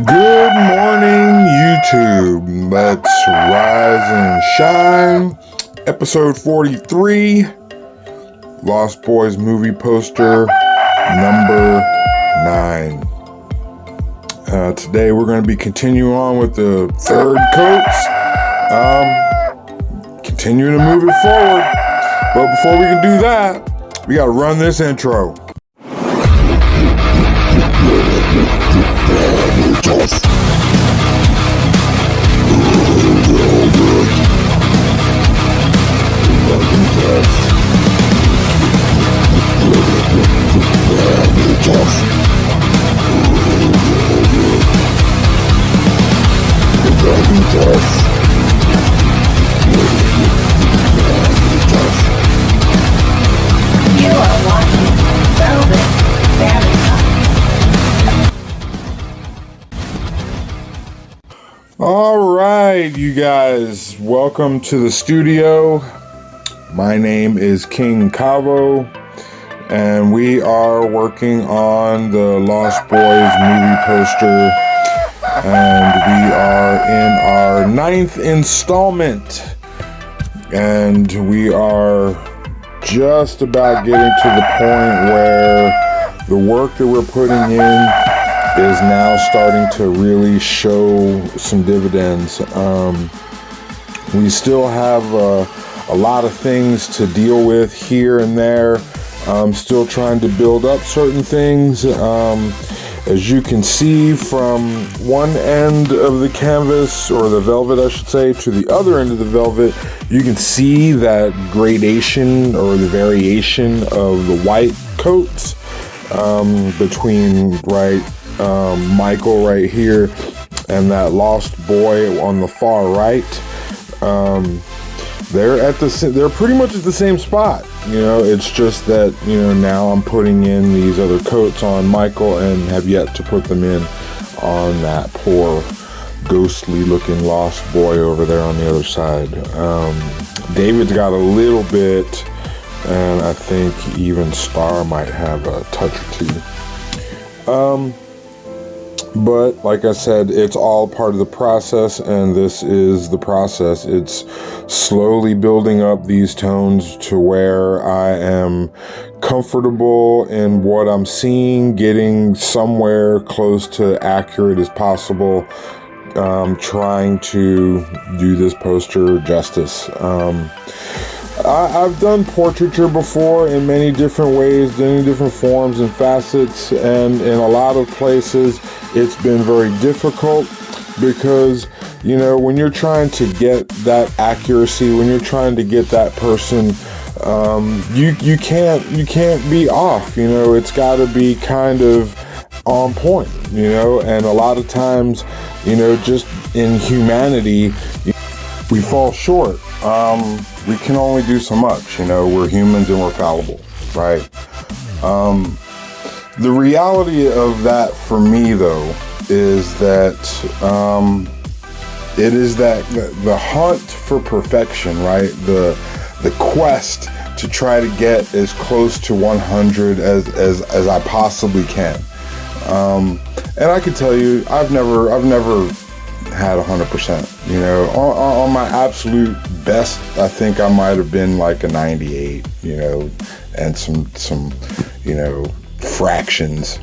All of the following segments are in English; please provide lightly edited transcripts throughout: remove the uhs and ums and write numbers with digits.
Good morning, YouTube. Let's rise and shine. Episode 43, Lost Boys movie poster number 9. Today we're going to be continuing on with the third coats. Continuing to move it forward. But before we can do that, we got to run this intro. You are watching Velvet Vanitas. All right, you guys, welcome to the studio. My name is King Kavo, and we are working on the Lost Boys movie poster, and we are in our 9th installment, and we are just about getting to the point where the work that we're putting in is now starting to really show some dividends. We still have a lot of things to deal with here and there. I'm still trying to build up certain things. As you can see, from one end of the canvas, or the velvet I should say, to the other end of the velvet, you can see that gradation or the variation of the white coats between Michael right here and that lost boy on the far right. They're pretty much at the same spot. It's just that, now I'm putting in these other coats on Michael and have yet to put them in on that poor ghostly looking lost boy over there on the other side. David's got a little bit, and I think even Star might have a touch or two. But like I said, it's all part of the process, and this is the process. It's slowly building up these tones to where I am comfortable in what I'm seeing, getting somewhere close to accurate as possible, trying to do this poster justice. I've done portraiture before in many different ways, many different forms and facets, and in a lot of places it's been very difficult because, when you're trying to get that accuracy, when you're trying to get that person, you can't be off. It's got to be kind of on point. And a lot of times, just in humanity, we fall short. We can only do so much. We're humans and we're fallible, right? The reality of that for me, though, is that it is that the hunt for perfection, right? The quest to try to get as close to 100 as I possibly can. And I can tell you, I've never had 100%. On my absolute best, I think I might have been like a 98. And some fractions.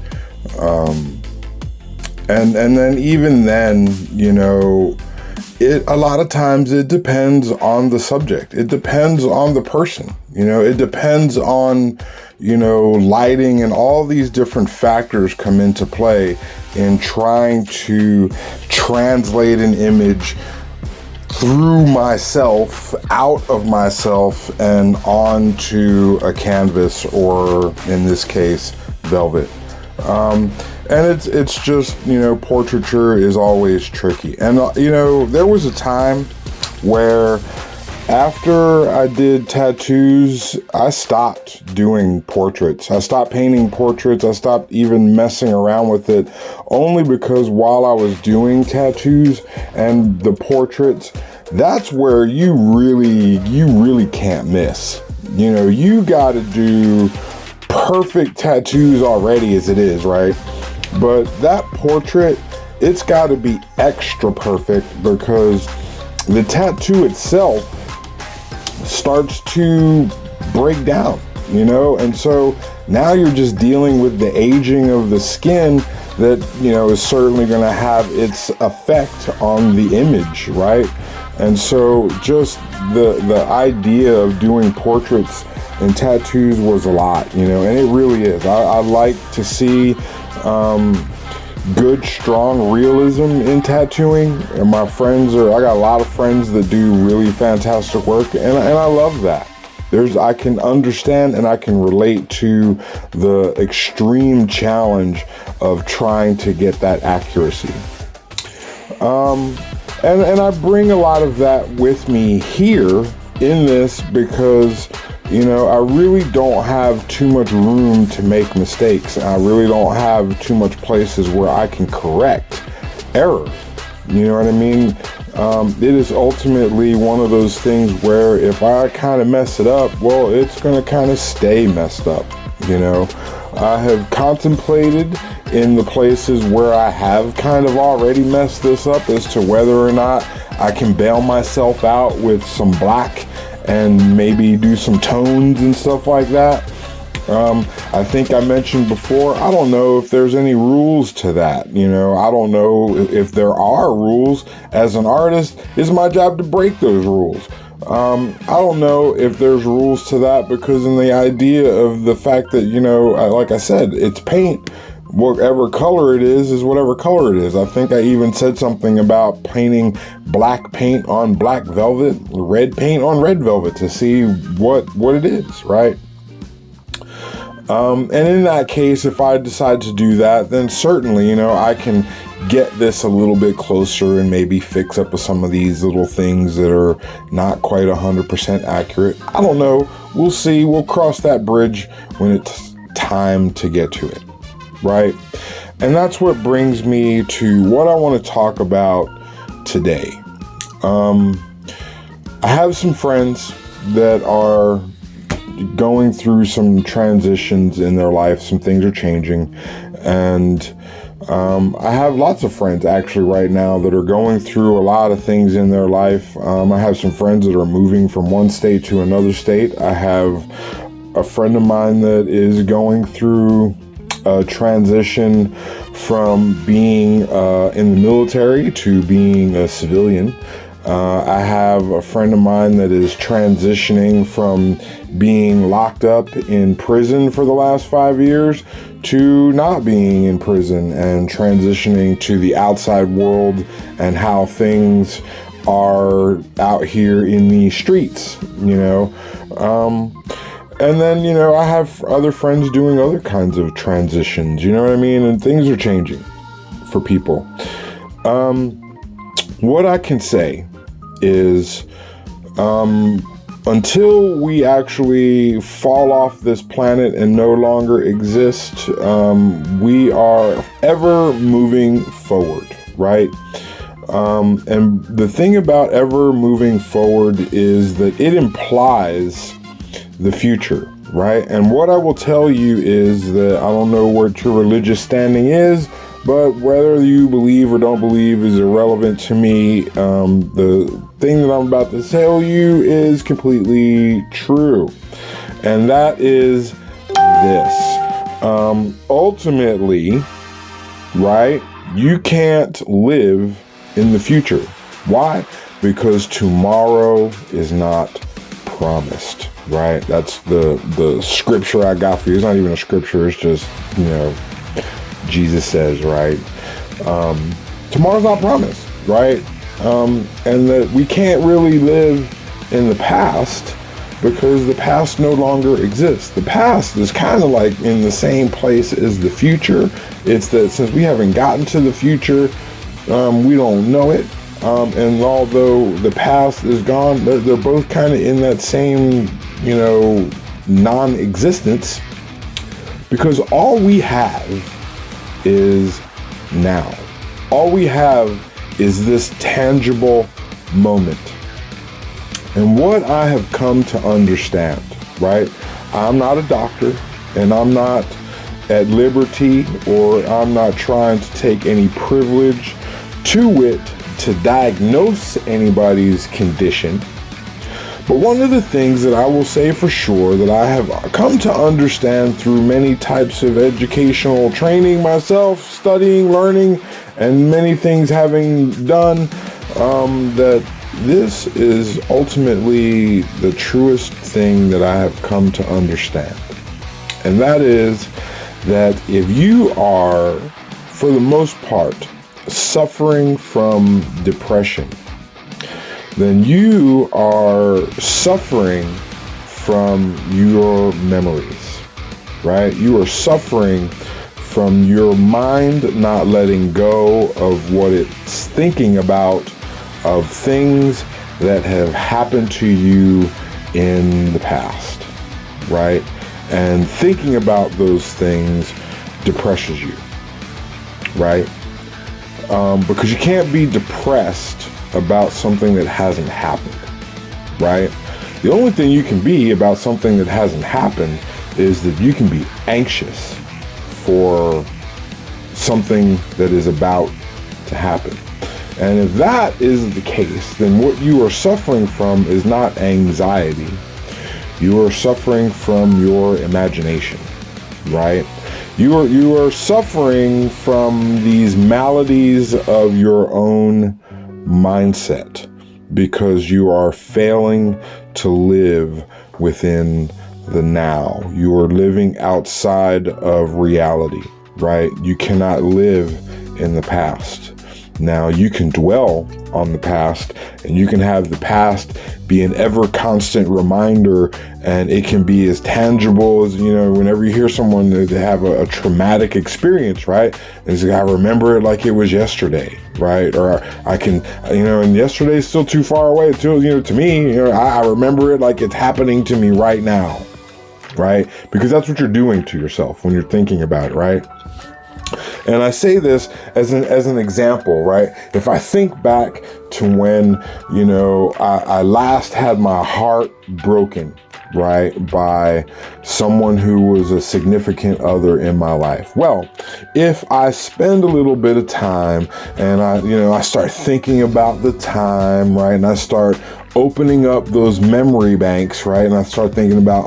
And then even then, a lot of times it depends on the subject. It depends on the person. It depends on, lighting, and all these different factors come into play in trying to translate an image through myself, out of myself, and onto a canvas, or in this case, velvet. And it's just, portraiture is always tricky. And, there was a time where after I did tattoos, I stopped doing portraits. I stopped painting portraits. I stopped even messing around with it, only because while I was doing tattoos and the portraits, that's where you really can't miss. You got to do perfect tattoos already as it is, right? But that portrait, it's got to be extra perfect because the tattoo itself starts to break down, and so now you're just dealing with the aging of the skin that, is certainly going to have its effect on the image, right? And so just the idea of doing portraits and tattoos was a lot, and it really is. I like to see good, strong realism in tattooing. And I got a lot of friends that do really fantastic work, and I love that. I can understand and I can relate to the extreme challenge of trying to get that accuracy. And I bring a lot of that with me here in this because, I really don't have too much room to make mistakes. I really don't have too much places where I can correct error. You know what I mean? It is ultimately one of those things where if I kind of mess it up, well, it's going to kind of stay messed up. I have contemplated in the places where I have kind of already messed this up as to whether or not I can bail myself out with some black and maybe do some tones and stuff like that. I think I mentioned before, I don't know if there's any rules to that. I don't know if there are rules. As an artist, it's my job to break those rules. I don't know if there's rules to that because in the idea of the fact that, like I said, it's paint. Whatever color it is whatever color it is. I think I even said something about painting black paint on black velvet, red paint on red velvet to see what it is, right? And in that case, if I decide to do that, then certainly, I can get this a little bit closer and maybe fix up with some of these little things that are not quite 100% accurate. I don't know. We'll see. We'll cross that bridge when it's time to get to it, right? And that's what brings me to what I want to talk about today. I have some friends that are going through some transitions in their life. Some things are changing, and I have lots of friends actually right now that are going through a lot of things in their life. I have some friends that are moving from one state to another state. I have a friend of mine that is going through a transition from being in the military to being a civilian. I have a friend of mine that is transitioning from being locked up in prison for the last 5 years to not being in prison and transitioning to the outside world and how things are out here in the streets, And then, I have other friends doing other kinds of transitions, and things are changing for people. What I can say is, until we actually fall off this planet and no longer exist, we are ever moving forward, right? And the thing about ever moving forward is that it implies the future, right? And what I will tell you is that I don't know what your religious standing is, but whether you believe or don't believe is irrelevant to me. The thing that I'm about to tell you is completely true. And that is this. Ultimately, right, you can't live in the future. Why? Because tomorrow is not promised, right? That's the scripture I got for you. It's not even a scripture. It's just, Jesus says, right? Tomorrow's not promised, right? And that we can't really live in the past because the past no longer exists. The past is kind of like in the same place as the future. It's that since we haven't gotten to the future, we don't know it. And although the past is gone, they're both kind of in that same, non-existence, because all we have is now. All we have is this tangible moment. And what I have come to understand, right? I'm not a doctor, and I'm not at liberty, or I'm not trying to take any privilege to it to diagnose anybody's condition. But one of the things that I will say for sure that I have come to understand through many types of educational training myself, studying, learning, and many things having done, that this is ultimately the truest thing that I have come to understand. And that is that if you are, for the most part, suffering from depression, then you are suffering from your memories, right? You are suffering from your mind not letting go of what it's thinking about, of things that have happened to you in the past, right? And thinking about those things depresses you, right? Because you can't be depressed about something that hasn't happened, right? The only thing you can be about something that hasn't happened is that you can be anxious for something that is about to happen. And if that is the case, then what you are suffering from is not anxiety. You are suffering from your imagination, right? You are suffering from these maladies of your own mindset because you are failing to live within the now. You are living outside of reality, right? You cannot live in the past. Now, you can dwell on the past, and you can have the past be an ever constant reminder, and it can be as tangible as, whenever you hear someone that have a traumatic experience, right? It's like, I remember it like it was yesterday, right? Or I can, and yesterday is still too far away. To me, I remember it like it's happening to me right now, right? Because that's what you're doing to yourself when you're thinking about it, right? And I say this as an example, right? If I think back to when, I last had my heart broken, right, by someone who was a significant other in my life. Well, if I spend a little bit of time and I start thinking about the time, right, and I start opening up those memory banks, right? And I start thinking about,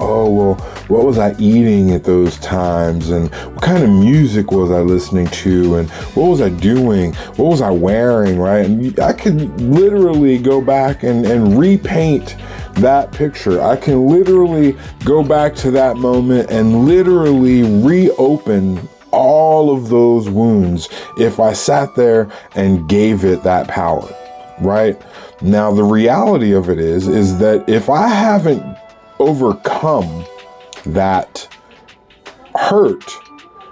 what was I eating at those times? And what kind of music was I listening to? And what was I doing? What was I wearing, right? And I could literally go back and repaint that picture. I can literally go back to that moment and literally reopen all of those wounds if I sat there and gave it that power, right? Now, the reality of it is that if I haven't overcome that hurt,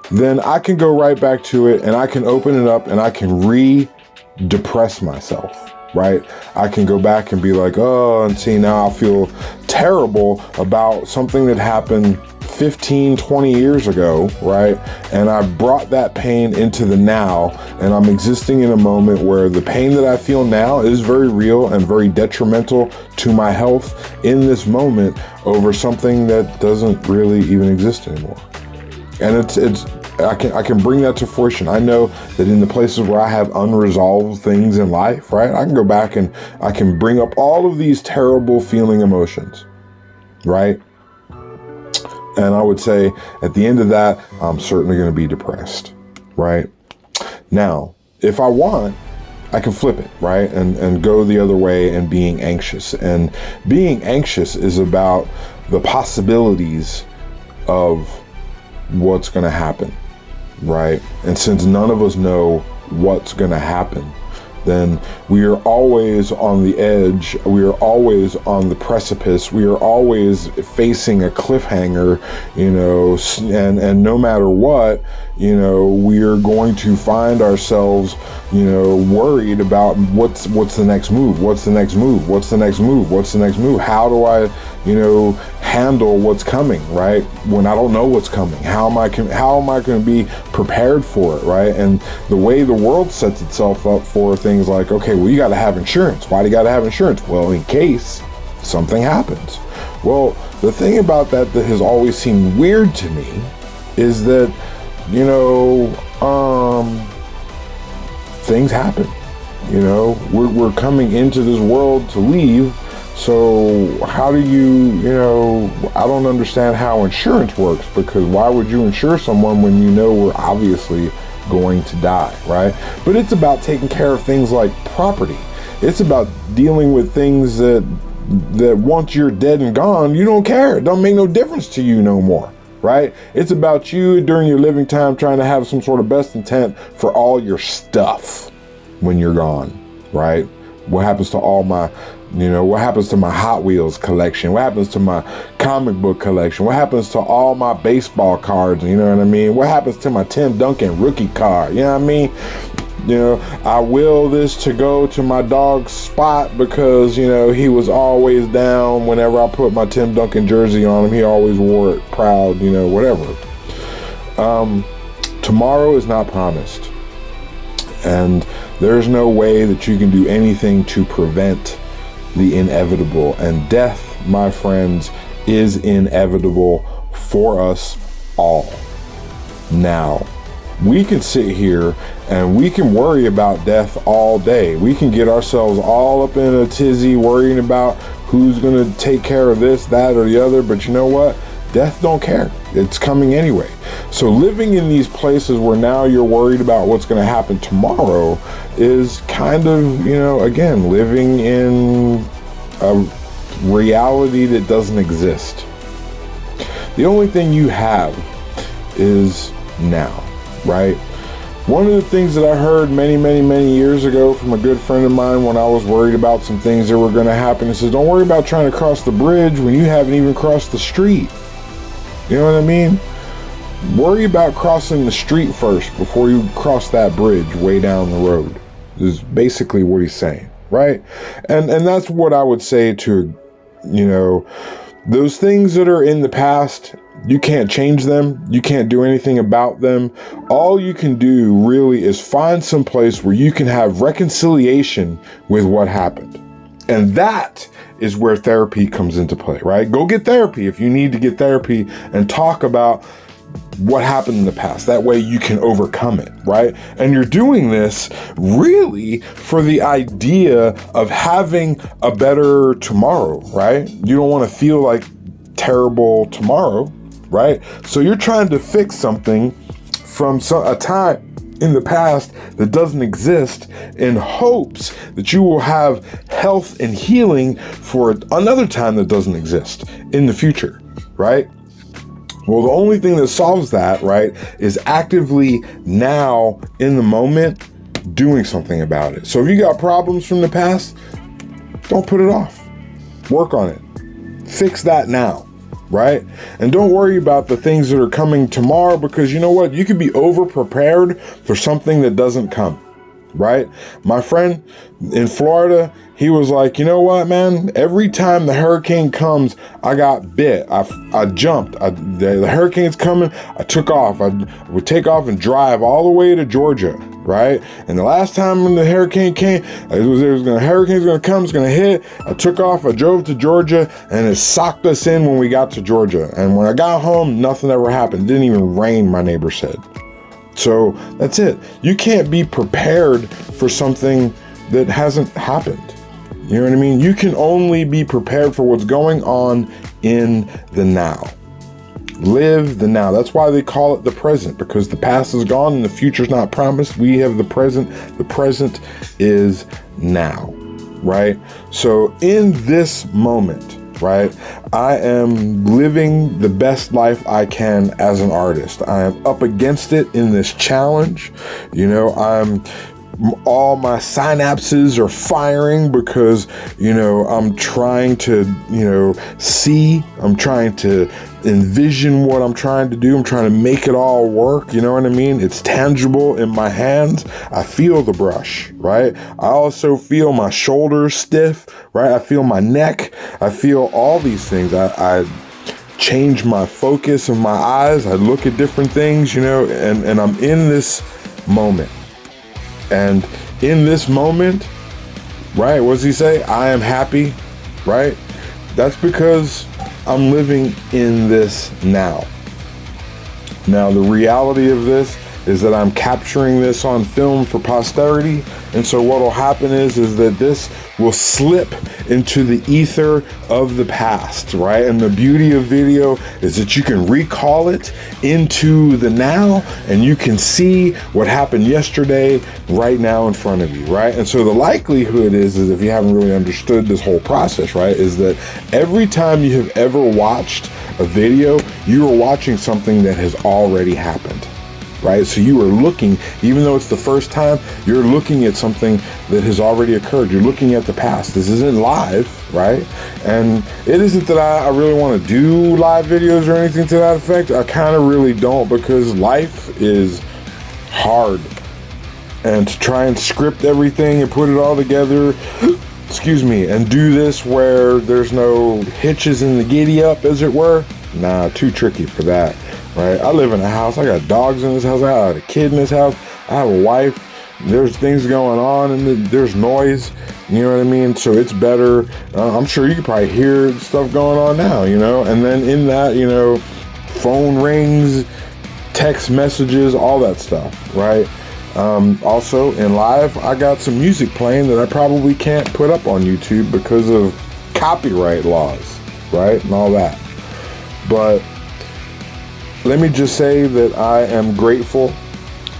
then I can go right back to it and I can open it up and I can re-depress myself, right? I can go back and be like, and see, now I feel terrible about something that happened 15, 20 years ago, right? And I brought that pain into the now, and I'm existing in a moment where the pain that I feel now is very real and very detrimental to my health in this moment over something that doesn't really even exist anymore. And I can bring that to fruition. I know that in the places where I have unresolved things in life, right, I can go back and I can bring up all of these terrible feeling emotions, right? And I would say at the end of that, I'm certainly going to be depressed, right? Now, if I want, I can flip it, right? And go the other way and being anxious. And being anxious is about the possibilities of what's going to happen, right? And since none of us know what's going to happen, then we are always on the edge. We are always on the precipice. We are always facing a cliffhanger, and no matter what, we are going to find ourselves, worried about what's the next move? What's the next move? What's the next move? What's the next move? How do I, handle what's coming, right? When I don't know what's coming, how am I going to be prepared for it, right? And the way the world sets itself up for things like, okay, well, you got to have insurance. Why do you got to have insurance? Well, in case something happens. Well, the thing about that has always seemed weird to me is that you know, things happen. You know, we're coming into this world to leave. So how do you know, I don't understand how insurance works, because why would you insure someone when you know we're obviously going to die, right? But it's about taking care of things like property. It's about dealing with things that once you're dead and gone, you don't care. It don't make no difference to you no more, right? It's about you during your living time trying to have some sort of best intent for all your stuff when you're gone, right? What happens to all my, you know, what happens to my Hot Wheels collection? What happens to my comic book collection? What happens to all my baseball cards? You know what I mean? What happens to my Tim Duncan rookie card? You know what I mean? You know, I will this to go to my dog's spot because, you know, he was always down whenever I put my Tim Duncan jersey on him. He always wore it proud, you know, whatever. Tomorrow is not promised. And there's no way that you can do anything to prevent the inevitable. And death, my friends, is inevitable for us all. Now, we can sit here and we can worry about death all day. We can get ourselves all up in a tizzy worrying about who's going to take care of this, that, or the other. But you know what? Death don't care. It's coming anyway. So living in these places where now you're worried about what's going to happen tomorrow is kind of, you know, again, living in a reality that doesn't exist. The only thing you have is now, right? One of the things that I heard many years ago from a good friend of mine when I was worried about some things that were going to happen, he says, don't worry about trying to cross the bridge when you haven't even crossed the street. You know what I mean? Worry about crossing the street first before you cross that bridge way down the road, is basically what he's saying, right? And that's what I would say to, you know, those things that are in the past. You can't change them. You can't do anything about them. All you can do really is find some place where you can have reconciliation with what happened. And that is where therapy comes into play, right? Go get therapy if you need to get therapy and talk about what happened in the past. That way you can overcome it, right? And you're doing this really for the idea of having a better tomorrow, right? You don't want to feel like terrible tomorrow, right? So you're trying to fix something from a time in the past that doesn't exist in hopes that you will have health and healing for another time that doesn't exist in the future, right? Well, the only thing that solves that, right, is actively now in the moment doing something about it. So if you got problems from the past, don't put it off. Work on it. Fix that now. Right? And don't worry about the things that are coming tomorrow, because you know what? You could be over prepared for something that doesn't come. Right? My friend in Florida, he was like, you know what, man? Every time the hurricane comes, I got bit. I jumped. The hurricane's coming. I took off. I would take off and drive all the way to Georgia. Right? And the last time when the hurricane came, hurricane's going to come, it's going to hit. I took off. I drove to Georgia, and it socked us in when we got to Georgia. And when I got home, nothing ever happened. It didn't even rain, my neighbor said. So that's it. You can't be prepared for something that hasn't happened. You know what I mean? You can only be prepared for what's going on in the now. Live the now. That's why they call it the present, because the past is gone and the future's not promised. We have the present. The present is now, right? So in this moment, right, I am living the best life I can as an artist. I am up against it in this challenge. You know, all my synapses are firing because, you know, I'm trying to, you know, I'm trying to envision what I'm trying to do. I'm trying to make it all work. You know what I mean? It's tangible in my hands. I feel the brush, right? I also feel my shoulders stiff, right? I feel my neck. I feel all these things. I change my focus of my eyes. I look at different things, you know, and I'm in this moment. And in this moment, right, what does he say? I am happy, right? That's because I'm living in this now. Now, the reality of this is that I'm capturing this on film for posterity. And so what will happen is that this will slip into the ether of the past, right? And the beauty of video is that you can recall it into the now, and you can see what happened yesterday right now in front of you, right? And so the likelihood is if you haven't really understood this whole process, right, is that every time you have ever watched a video, you are watching something that has already happened. Right? So you are looking, even though it's the first time, you're looking at something that has already occurred. You're looking at the past. This isn't live, right? And it isn't that I really want to do live videos or anything to that effect. I kind of really don't, because life is hard. And to try and script everything and put it all together, excuse me, and do this where there's no hitches in the giddy up, as it were, nah, too tricky for that. Right? I live in a house. I got dogs in this house. I got a kid in this house. I have a wife. There's things going on, and there's noise. You know what I mean? So it's better. I'm sure you can probably hear stuff going on now, you know? And then in that, you know, phone rings, text messages, all that stuff, right? Also, in live, I got some music playing that I probably can't put up on YouTube because of copyright laws, right? And all that. But let me just say that I am grateful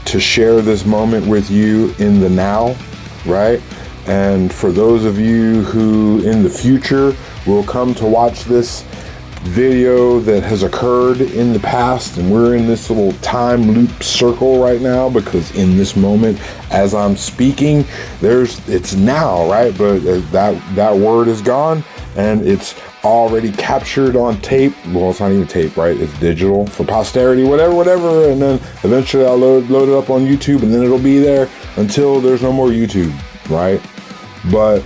to share this moment with you in the now, right? And for those of you who in the future will come to watch this video that has occurred in the past, and we're in this little time loop circle right now, because in this moment as I'm speaking, it's now, right? But that word is gone, and it's already captured on tape. Well, it's not even tape, right? It's digital for posterity, whatever. And then eventually I'll load it up on YouTube, and then it'll be there until there's no more YouTube, right? But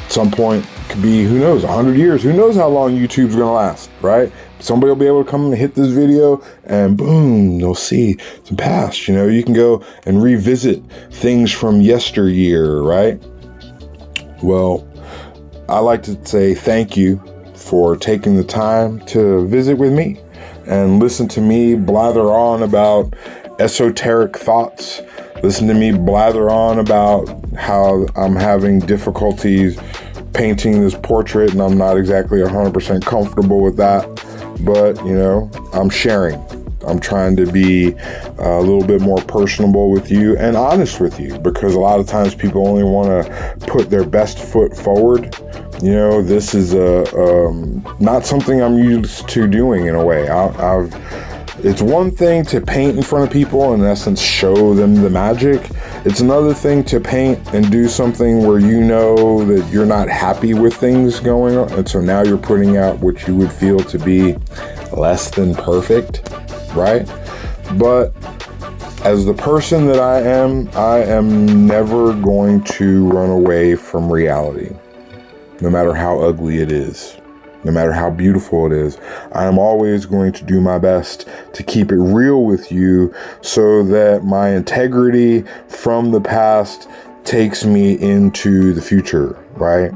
at some point, it could be, who knows, 100 years. Who knows how long YouTube's gonna last, right? Somebody will be able to come and hit this video, and boom, they'll see some past. You know, you can go and revisit things from yesteryear, right? Well, I like to say thank you for taking the time to visit with me and listen to me blather on about esoteric thoughts. Listen to me blather on about how I'm having difficulties painting this portrait, and I'm not exactly 100% comfortable with that. But, you know, I'm sharing. I'm trying to be a little bit more personable with you and honest with you, because a lot of times people only want to put their best foot forward. You know, this is not something I'm used to doing in a way. It's one thing to paint in front of people and in essence show them the magic. It's another thing to paint and do something where you know that you're not happy with things going on, and so now you're putting out what you would feel to be less than perfect, right? But as the person that I am never going to run away from reality, no matter how ugly it is. No matter how beautiful it is, I am always going to do my best to keep it real with you, so that my integrity from the past takes me into the future, right?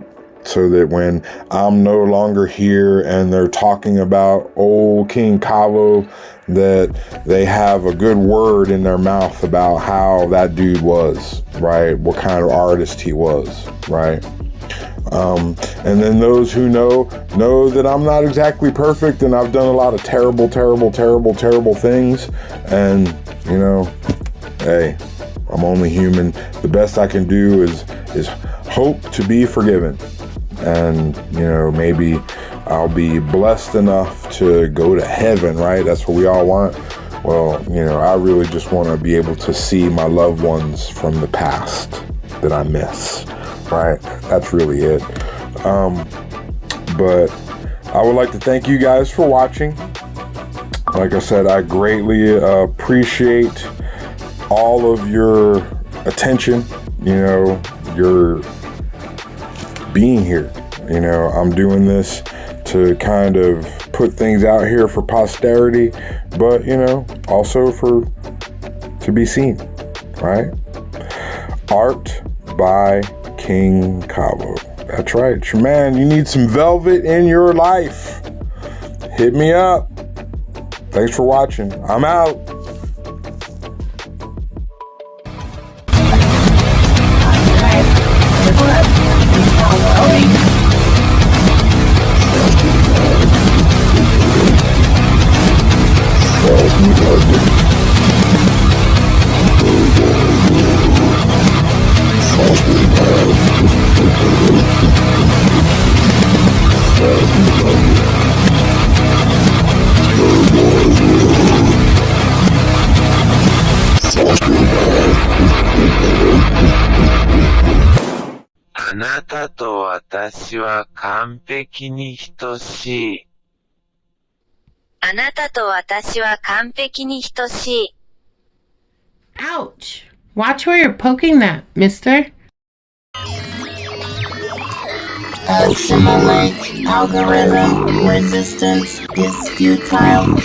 So that when I'm no longer here and they're talking about old King Kavo, that they have a good word in their mouth about how that dude was, right? What kind of artist he was, right? And then those who know that I'm not exactly perfect, and I've done a lot of terrible things. And, you know, hey, I'm only human. The best I can do is hope to be forgiven. And, you know, maybe I'll be blessed enough to go to heaven, right? That's what we all want. Well, you know, I really just want to be able to see my loved ones from the past that I miss. Right, that's really it. But I would like to thank you guys for watching. Like I said, I greatly appreciate all of your attention, you know, your being here. You know, I'm doing this to kind of put things out here for posterity, but, you know, also to be seen, right? Art by King Kavo. That's right, your man. You need some velvet in your life. Hit me up. Thanks for watching. I'm out. Ouch! Watch where you're poking that, mister. Assimilate algorithm resistance is futile.